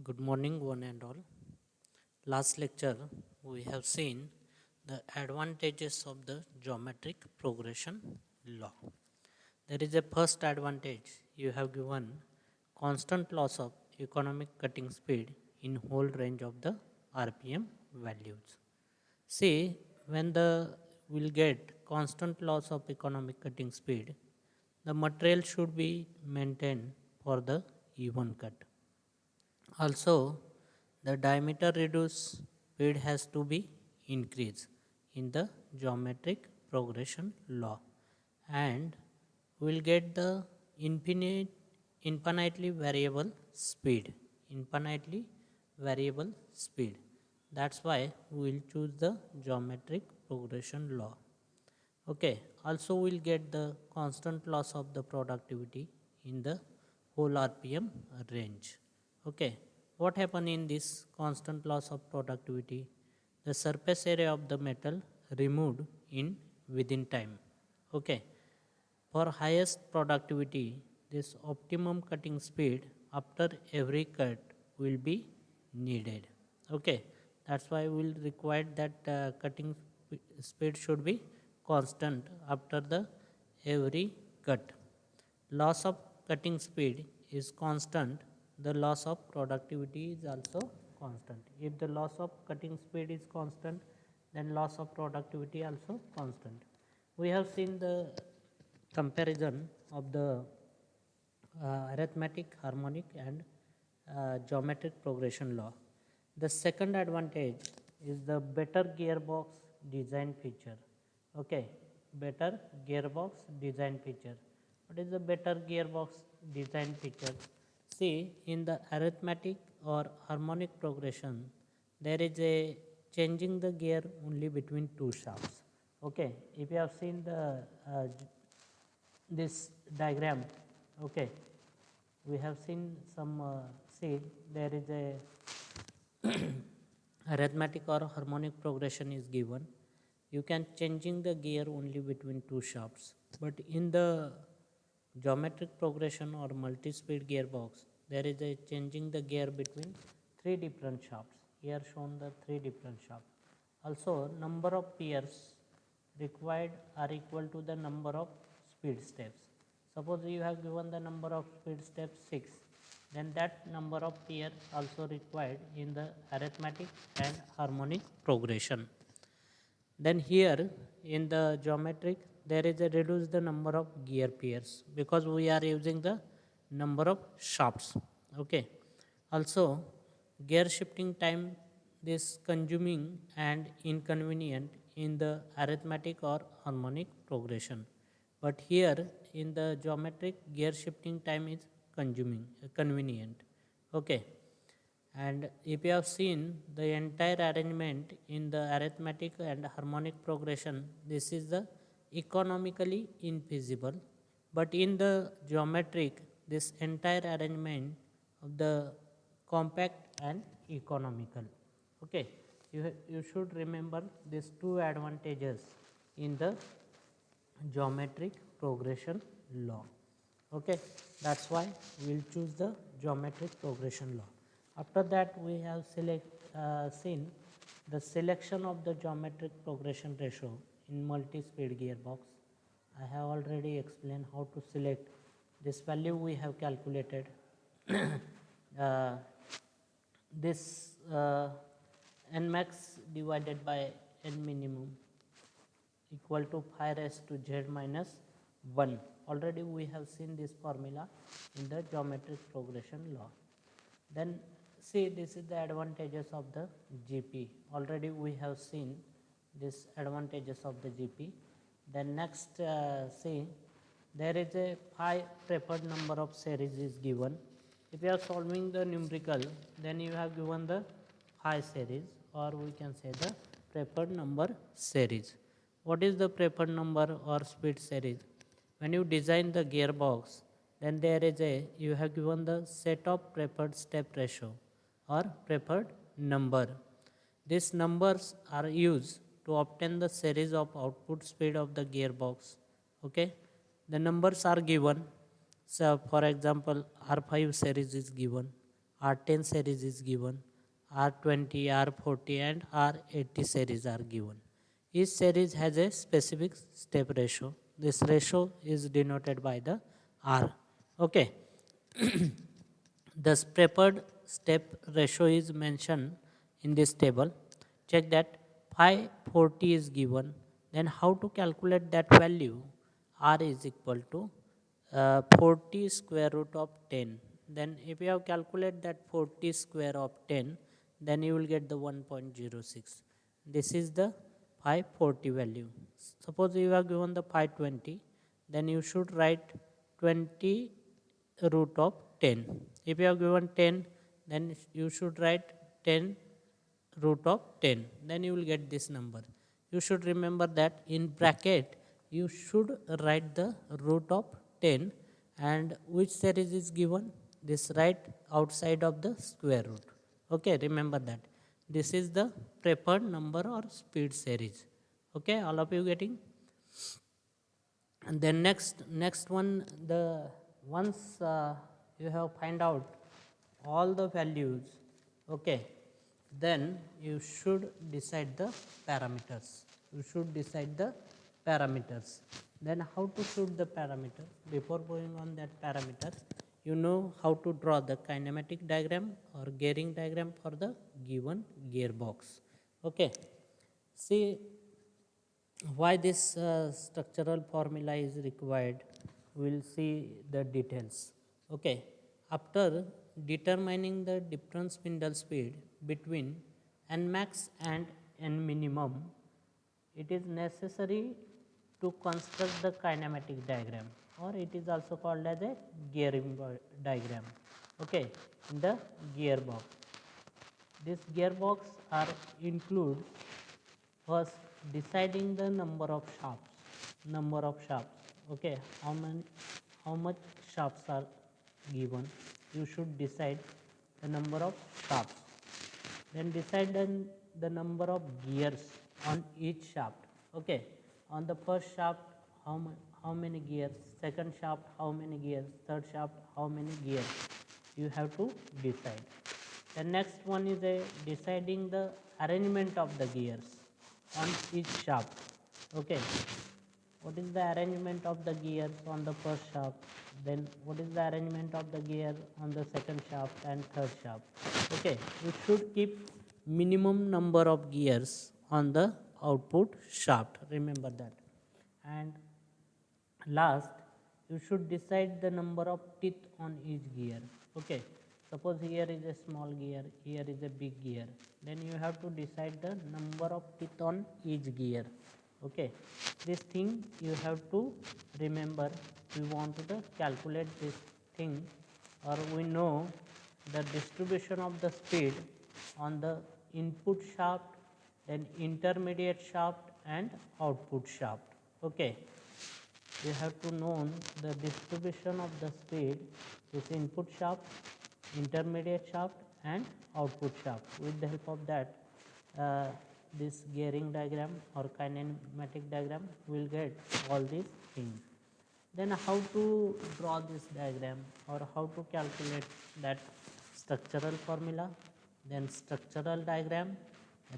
Good morning, one and all. Last lecture, we have seen the advantages of the geometric progression law. There is a first advantage you have given constant loss of economic cutting speed in whole range of the RPM values. See, when the will get constant loss of economic cutting speed, the material should be maintained for the even cut. Also, the diameter reduced speed has to be increased in the geometric progression law, and we'll get the infinitely variable speed. Infinitely variable speed. That's why we will choose the geometric progression law. Okay, also we'll get the constant loss of the productivity in the whole RPM range. Okay, what happen in this constant loss of productivity? The surface area of the metal removed in within time. Okay, for highest productivity, this optimum cutting speed after every cut will be needed. Okay, that's why we'll require that cutting speed should be constant after the every cut. Loss of cutting speed is constant, the loss of productivity is also constant. If the loss of cutting speed is constant, then loss of productivity also constant. We have seen the comparison of the arithmetic, harmonic, and geometric progression law. The second advantage is the better gearbox design feature. Okay, better gearbox design feature. What is the better gearbox design feature? See, in the arithmetic or harmonic progression, there is a changing the gear only between two shafts. Okay, if you have seen the this diagram, okay, we have seen some see there is a arithmetic or harmonic progression is given. You can changing the gear only between two shafts, but in the geometric progression or multi-speed gearbox, there is a changing the gear between three different shafts. Here shown the three different shafts. Also, number of pairs required are equal to the number of speed steps. Suppose you have given the number of speed steps 6, then that number of pair also required in the arithmetic and harmonic progression. Then here in the geometric there is a reduce the number of gear pairs because we are using the number of shafts. Okay. Also gear shifting time this consuming and inconvenient in the arithmetic or harmonic progression. But here in the geometric gear shifting time is consuming convenient. Okay, and if you have seen the entire arrangement in the arithmetic and harmonic progression, this is the economically infeasible. But in the geometric, this entire arrangement of the compact and economical. Okay, you should remember these two advantages in the geometric progression law. Okay, that's why we'll choose the geometric progression law. After that we have seen the selection of the geometric progression ratio in multi-speed gearbox. I have already explained how to select this value. We have calculated uh, this n max divided by n minimum equal to phi raised to z minus 1. Already we have seen this formula in the geometric progression law. Then see, this is the advantages of the GP. Already we have seen this advantages of the GP. Then next see, there is a phi preferred number of series is given. If you are solving the numerical, then you have given the phi series, or we can say the preferred number series. What is the preferred number or speed series? When you design the gearbox, then there is a you have given the set of preferred step ratio or preferred number. These numbers are used to obtain the series of output speed of the gearbox. Okay, the numbers are given. So, for example, R5 series is given, R10 series is given, R20, R40 and R80 series are given. Each series has a specific step ratio. This ratio is denoted by the R. Okay. The preferred step ratio is mentioned in this table. Check that pi 40 is given. Then how to calculate that value? R is equal to 40 square root of 10. Then if you have calculated that 40 square of 10, then you will get the 1.06. This is the pi 40 value. Suppose you have given the pi 20, then you should write 20 root of 10. If you have given 10, then you should write 10 root of 10. Then you will get this number. You should remember that in bracket, you should write the root of 10, and which series is given? This right outside of the square root. Okay, remember that. This is the preferred number or speed series. Okay, all of you getting? And then next one, the once you have find out all the values, okay, then you should decide the parameters. Then how to shoot the parameter? Before going on that parameter, you know how to draw the kinematic diagram or gearing diagram for the given gearbox. Okay, see why this structural formula is required. We'll see the details. Okay, after determining the different spindle speed between n max and n minimum, it is necessary to construct the kinematic diagram, or it is also called as a gearing diagram. Okay, in the gearbox, this gearbox are include first deciding the number of shafts. Okay, how much shafts are given, you should decide the number of shafts. Then decide the number of gears on each shaft. Okay, on the first shaft, how many gears, second shaft how many gears, third shaft how many gears, you have to decide. The next one is a deciding the arrangement of the gears on each shaft. Okay, what is the arrangement of the gears on the first shaft, then what is the arrangement of the gear on the second shaft and third shaft. Okay, you should keep minimum number of gears on the output shaft, remember that. And last, you should decide the number of teeth on each gear. Okay, suppose here is a small gear, here is a big gear, then you have to decide the number of teeth on each gear. Okay, this thing you have to remember. We want to calculate this thing, or we know the distribution of the speed on the input shaft, then intermediate shaft and output shaft. Okay, you have to know the distribution of the speed, this input shaft, intermediate shaft and output shaft. With the help of that, this gearing diagram or kinematic diagram will get all these things. Then how to draw this diagram or how to calculate that structural formula, then structural diagram,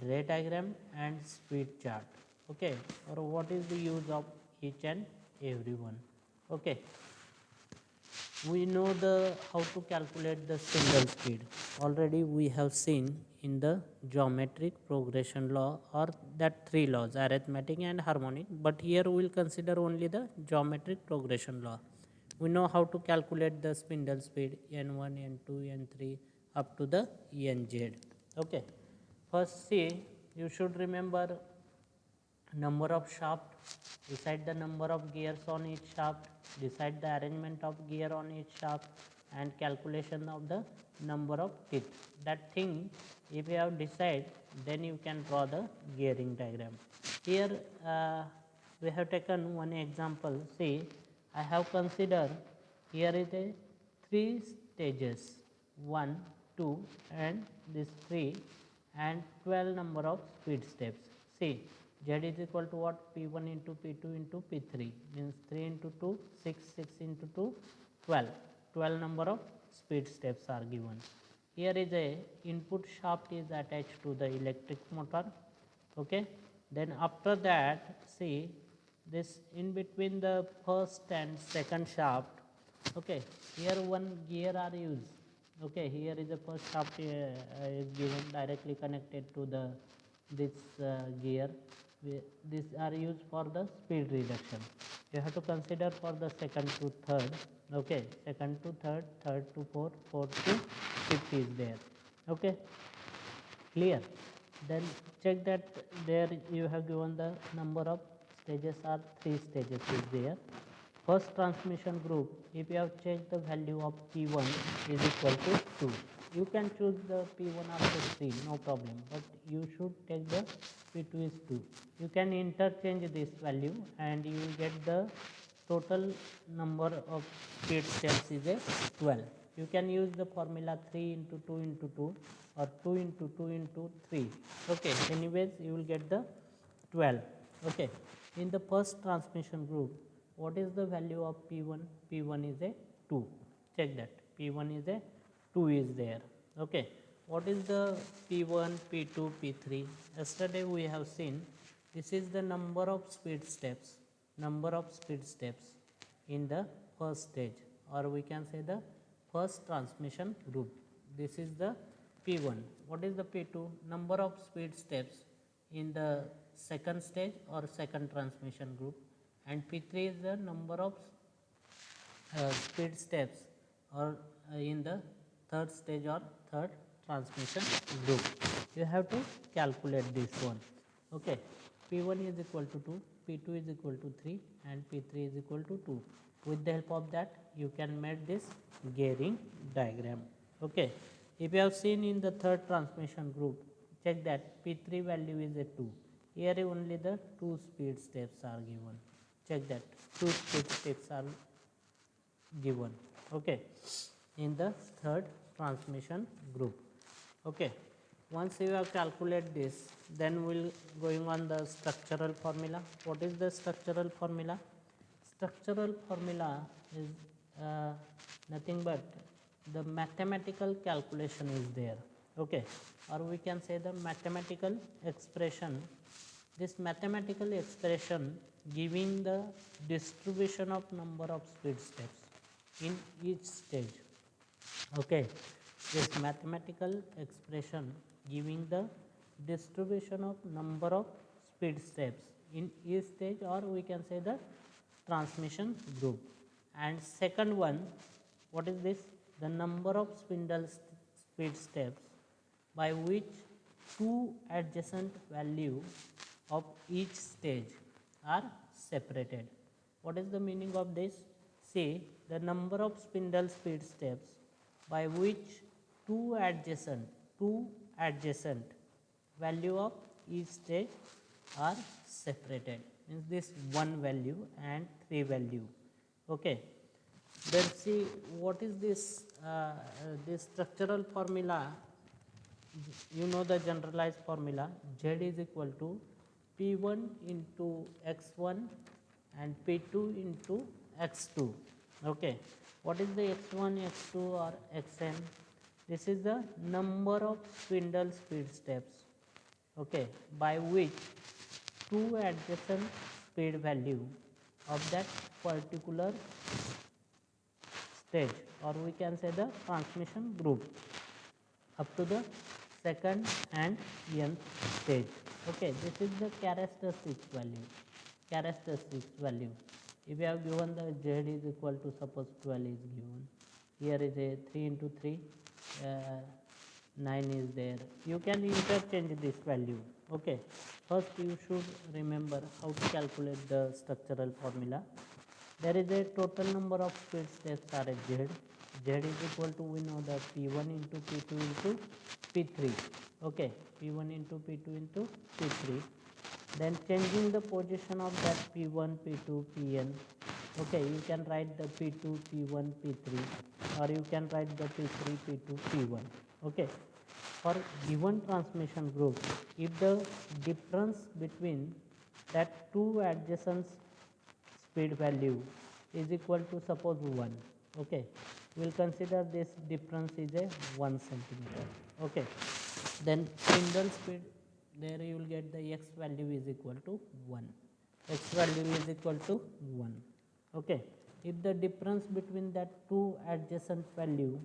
ray diagram and speed chart. Okay, or what is the use of each and every one. Okay, we know the how to calculate the spindle speed. Already we have seen in the geometric progression law, or that three laws, arithmetic and harmonic, but here we will consider only the geometric progression law. We know how to calculate the spindle speed n1, n2, n3 up to the nz. Okay, first see, you should remember number of shaft, decide the number of gears on each shaft, decide the arrangement of gear on each shaft and calculation of the number of teeth. That thing if you have decide, then you can draw the gearing diagram. Here we have taken one example. See, I have considered here is a 3 stages, 1, 2 and this 3 and 12 number of speed steps. See, Z is equal to what? P1 into P2 into P3 means 3 into 2, 6, 6 into 2, 12. 12 number of speed steps are given. here is a input shaft is attached to the electric motor. Okay, then after that, see this in between the first and second shaft. Okay, here one gear are used. Okay, here is the first shaft is given directly connected to the this gear. These are used for the speed reduction. You have to consider for the second to third. Okay, second to third, third to fourth, fourth to fifth is there. Okay, clear. Then check that there you have given the number of stages are 3 stages is there. First transmission group, if you have checked the value of P1 is equal to 2. You can choose the P1 after 3, no problem, but you should take the P2 is 2. You can interchange this value and you will get the total number of speed steps is a 12. You can use the formula 3 into 2 into 2 or 2 into 2 into 3. Okay, anyways you will get the 12. Okay, in the first transmission group, what is the value of P1? P1 is a 2. Check that P1 is a 2 is there. Okay, what is the P1, P2, P3? Yesterday we have seen this is the number of speed steps in the first stage, or we can say the first transmission group. This is the P1. What is the P2? Number of speed steps in the second stage or second transmission group, and P3 is the number of speed steps or in the third stage or third transmission group. You have to calculate this one. Okay, P1 is equal to 2, P2 is equal to 3 and P3 is equal to 2. With the help of that you can make this gearing diagram. Okay, if you have seen in the third transmission group, check that P3 value is a 2. Here only the 2 speed steps are given. Check that 2 speed steps are given. Okay, in the third transmission group. Okay, once you have calculated this, then we'll going on the structural formula. What is the structural formula? Structural formula is nothing but the mathematical calculation is there. Okay, or we can say the mathematical expression. This mathematical expression giving the distribution of number of speed steps in each stage. Okay, this mathematical expression giving the distribution of number of speed steps in each stage, or we can say the transmission group. And second one, what is this? The number of spindle speed steps by which two adjacent value of each stage are separated. What is the meaning of this? See, the number of spindle speed steps by which two adjacent value of each stage are separated, means this one value and 3 value. Okay, then see what is this this structural formula. You know the generalized formula, Z is equal to P1 into x1 and P2 into x2. Okay, what is the x1, x2 or xn? This is the number of spindle speed steps, okay, by which two adjacent speed value of that particular stage, or we can say the transmission group, up to the second and nth stage. Okay, this is the characteristics value. If you have given the Z is equal to, suppose 12 is given, here is a 3 into 3, 9 is there. You can interchange this value. Okay, first you should remember how to calculate the structural formula. There is a total number of speed steps are a Z. Z is equal to, we know that P1 into P2 into P3. Okay, P1 into P2 into P3. Then changing the position of that P1, P2, Pn. Okay, you can write the P2, P1, P3, or you can write the P3, P2, P1. Okay, for given transmission group, if the difference between that two adjacent speed value is equal to, suppose 1. Okay, we'll consider this difference is a 1 centimeter. Okay, then spindle speed, there you will get the x value is equal to 1, x value is equal to 1. Okay, if the difference between that two adjacent value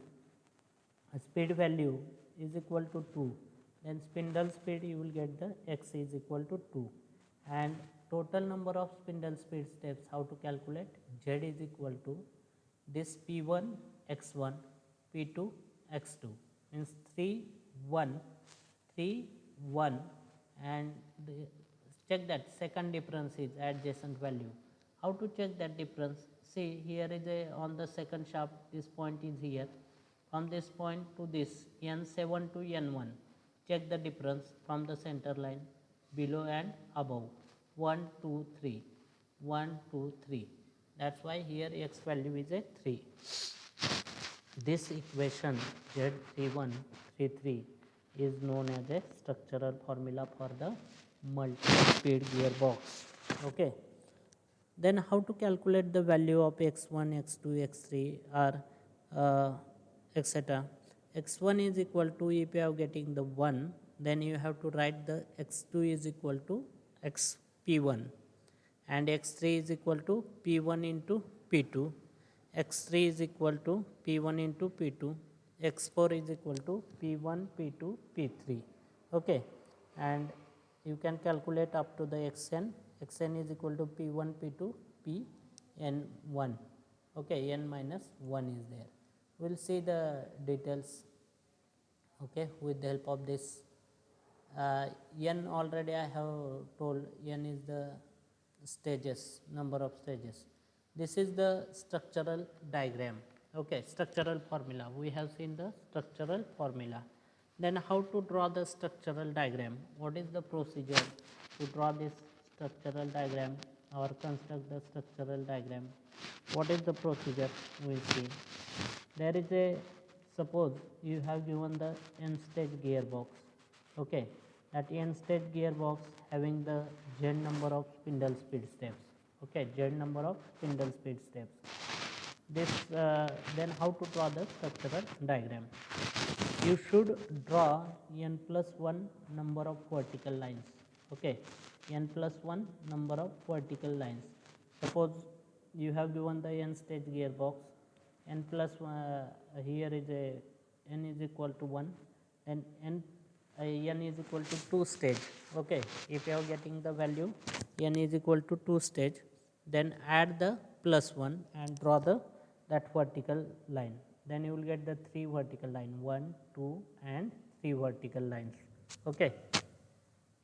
speed value is equal to 2, then spindle speed you will get the x is equal to 2. And total number of spindle speed steps, how to calculate, z is equal to this p1 x1 p2 x2 means 3 1 3 1, and check that second difference is adjacent value. How to check that difference? See, here is a on the second shaft, this point is here. From this point to this n7 to n1, check the difference from the center line below and above. 1 2 3 1 2 3. That's why here x value is a 3. This equation Z3133 is known as a structural formula for the multi-speed gearbox. Okay. Then how to calculate the value of x1, x2, x3 or etc. x1 is equal to, if you are getting the 1, then you have to write the x2 is equal to xp1, and x3 is equal to p1 into p2, x3 is equal to p1 into p2, x4 is equal to p1 p2 p3. Okay, and you can calculate up to the xn is equal to p1 p2 pn1. Okay, n minus 1 is there. We'll see the details, okay, with the help of this. N already I have told, n is the stages, number of stages. This is the structural diagram. Okay, structural formula. We have seen the structural formula. Then how to draw the structural diagram? What is the procedure to draw this structural diagram or construct the structural diagram? What is the procedure? We will see. There is a, suppose you have given the n stage gearbox. Okay, that n stage gearbox having the z number of spindle speed steps. Okay, z number of spindle speed steps. This then how to draw the structural diagram? You should draw n plus 1 number of vertical lines. Okay, n plus 1 number of vertical lines. Suppose you have given the n stage gearbox, n plus here is a n is equal to 1, and n is equal to 2 stage. Okay, if you are getting the value n is equal to 2 stage, then add the plus 1 and draw the that vertical line. Then you will get the 3 vertical line, 1 2 and 3 vertical lines. Okay,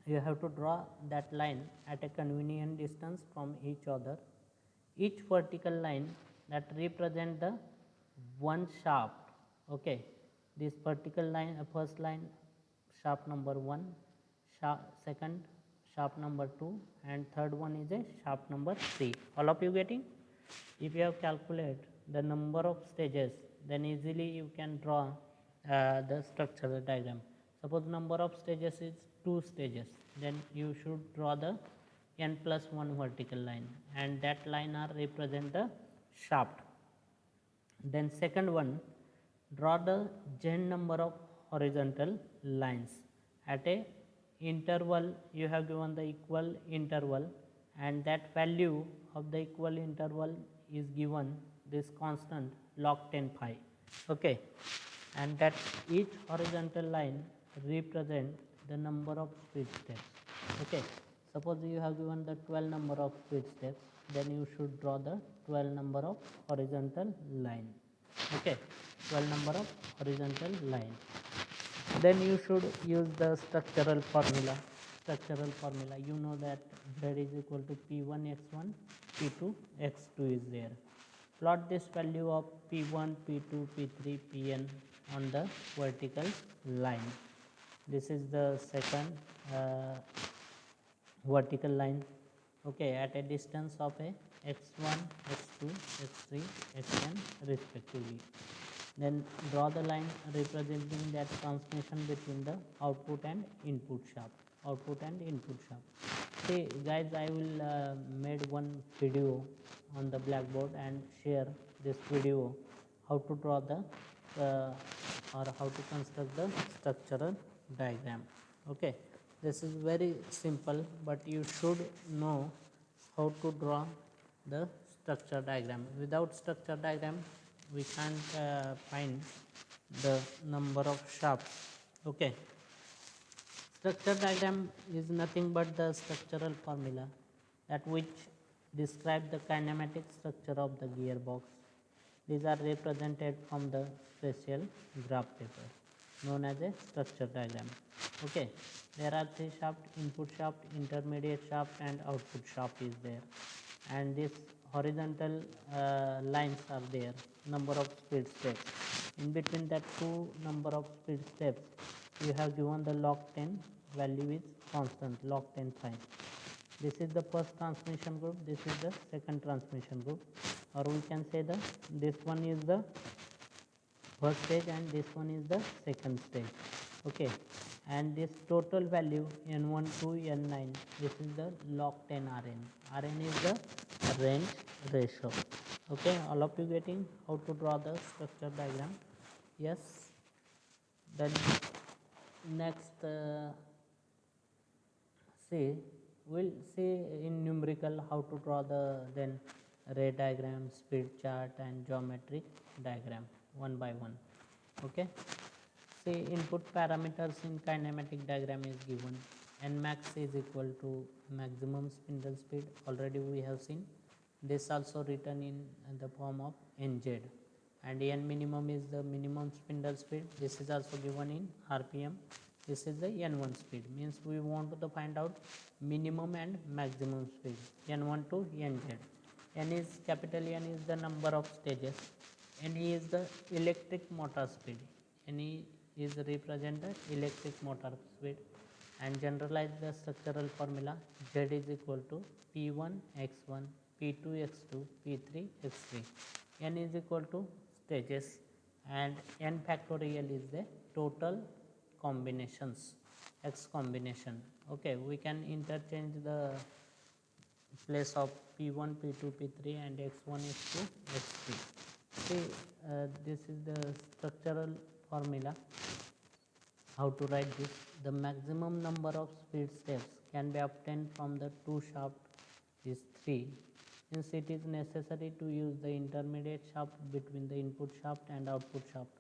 you have to draw that line at a convenient distance from each other. Each vertical line that represent the one shaft. Okay, this vertical line, first line shaft number 1, second shaft number 2, and third one is a shaft number 3. All of you getting? If you have calculate the number of stages, then easily you can draw the structural diagram. Suppose number of stages is 2 stages, then you should draw the n plus 1 vertical line, and that line are represent the shaft. Then second one, draw the z number of horizontal lines at a interval. You have given the equal interval, and that value of the equal interval is given this constant log 10 pi. Okay, and that each horizontal line represent the number of speed steps. Okay, suppose you have given the 12 number of speed steps, then you should draw the 12 number of horizontal line. Okay, 12 number of horizontal line. Then you should use the structural formula. Structural formula, you know that z is equal to p1 x1 p2 x2 is there. Plot this value of p1 p2 p3 pn on the vertical line. This is the second vertical line. Okay, at a distance of a x1 x2 x3 xn respectively. Then draw the line representing that transmission between the output and input shaft. Output and input shaft. See guys, I will made one video on the blackboard and share this video how to draw the or how to construct the structural diagram. Okay, this is very simple, but you should know how to draw the structure diagram. Without structure diagram, we can't find the number of shafts. Okay, structure diagram is nothing but the structural formula that which describe the kinematic structure of the gearbox. These are represented from the special graph paper known as a structure diagram. Okay, there are three shaft: input shaft, intermediate shaft, and output shaft is there. And these horizontal lines are there. Number of speed steps. In between that two number of speed steps, you have given the log 10 value is constant, log 10 5. This is the first transmission group, this is the second transmission group, or we can say that this one is the first stage and this one is the second stage. Okay, and this total value n1 to n9, this is the log 10 Rn. Rn is the range ratio. Okay, all of you getting how to draw the structure diagram? Yes. Then next see, we'll see in numerical how to draw the then ray diagram, speed chart, and geometric diagram one by one. Okay, see, input parameters in kinematic diagram is given. N max is equal to maximum spindle speed, already we have seen. This also written in the form of nz, and n minimum is the minimum spindle speed. This is also given in rpm. This is the n1 speed, means we want to find out minimum and maximum speed, n1 to nz. N is capital N is the number of stages, Ne is the electric motor speed, Ne is represent the electric motor speed, and generalize the structural formula. Z is equal to P1 x1, P2 x2, P3 x3. N is equal to stages, and n factorial is the total combinations, x combination. Okay, we can interchange the place of P1, P2, P3 and x1, x2, x3. See, this is the structural formula. How to write this? The maximum number of speed steps can be obtained from the two shaft is 3. Since it is necessary to use the intermediate shaft between the input shaft and output shaft,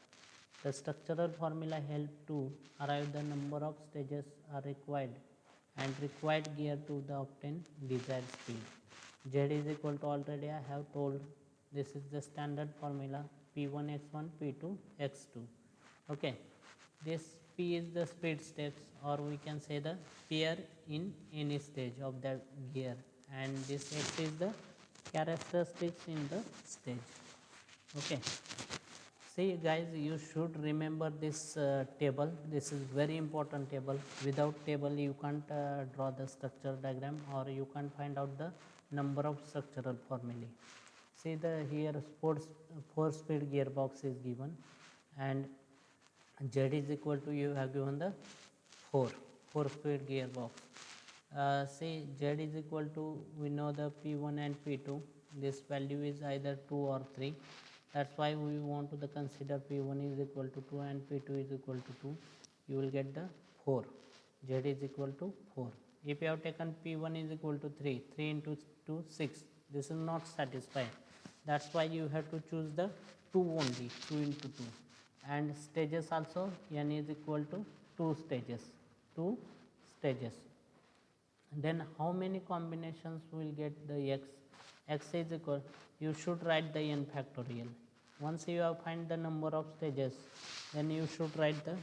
the structural formula help to arrive the number of stages are required and required gear to the obtain desired speed. Z is equal to, already I have told, this is the standard formula, P1 x1, P2 x2. Okay, this P is the speed steps, or we can say the pair in any stage of the gear, and this X is the characteristics in the stage. Okay, see guys, you should remember this table. This is very important table. Without table you can't draw the structure diagram, or you can't find out the number of structural formulae. See, the here sports 4-speed gearbox is given, and Z is equal to, you have given the 4-speed gearbox. See, Z is equal to, we know the P1 and P2, this value is either 2 or 3. That's why we want to consider P1 is equal to 2 and P2 is equal to 2. You will get the 4. Z is equal to 4. If you have taken P1 is equal to 3, 3 into 2, 6. This is not satisfied. That's why you have to choose the 2 only, 2 into 2. And stages also, N is equal to 2 stages. Then how many combinations will get the X? X is equal, you should write the N factorial. Once you have find the number of stages, then you should write the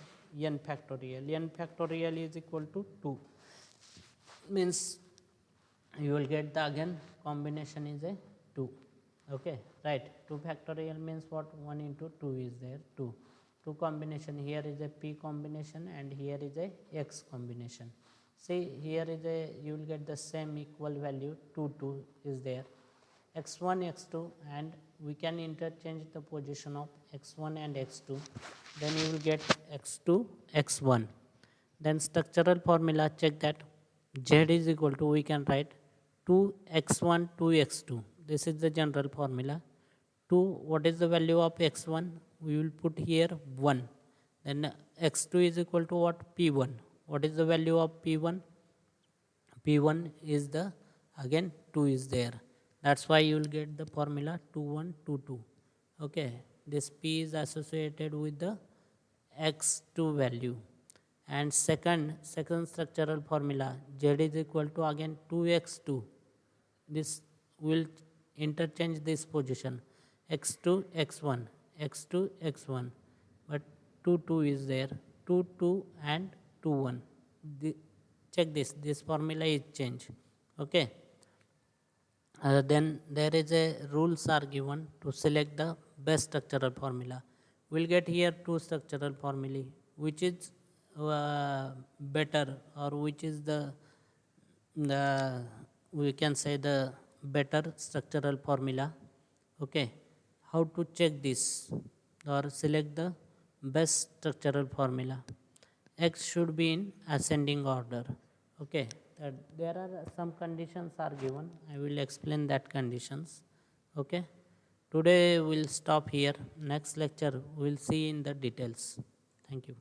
N factorial. N factorial is equal to 2. Means you will get the again combination is a 2. Okay, right. 2 factorial means what? 1 into 2 is there, 2. 2 combination, here is a P combination and here is a X combination. See, here is a, you will get the same equal value, 2 is there, x1 x2, and we can interchange the position of x1 and x2, then you will get x2 x1. Then structural formula, check that. Z is equal to, we can write 2x1 2x2, this is the general formula. 2 x2, what is the value of x1? We will put here 1. Then x2 is equal to what? P1. What is the value of P1? P1 is the, again 2 is there. That's why you will get the formula 2 1 2 2. Okay, this P is associated with the x2 value. And second structural formula, Z is equal to again 2x2. This will interchange this position, x2 x1, x2 x1, but 2 2 is there, 2 2 and 2 1. Check this formula is changed. Okay, then there is a rules are given to select the best structural formula. We'll get here two structural formulae, which is better, or which is the we can say the better structural formula. Okay, how to check this or select the best structural formula? X should be in ascending order. Okay, that there are some conditions are given. I will explain that conditions. Okay, today we'll stop here. Next lecture we'll see in the details. Thank you.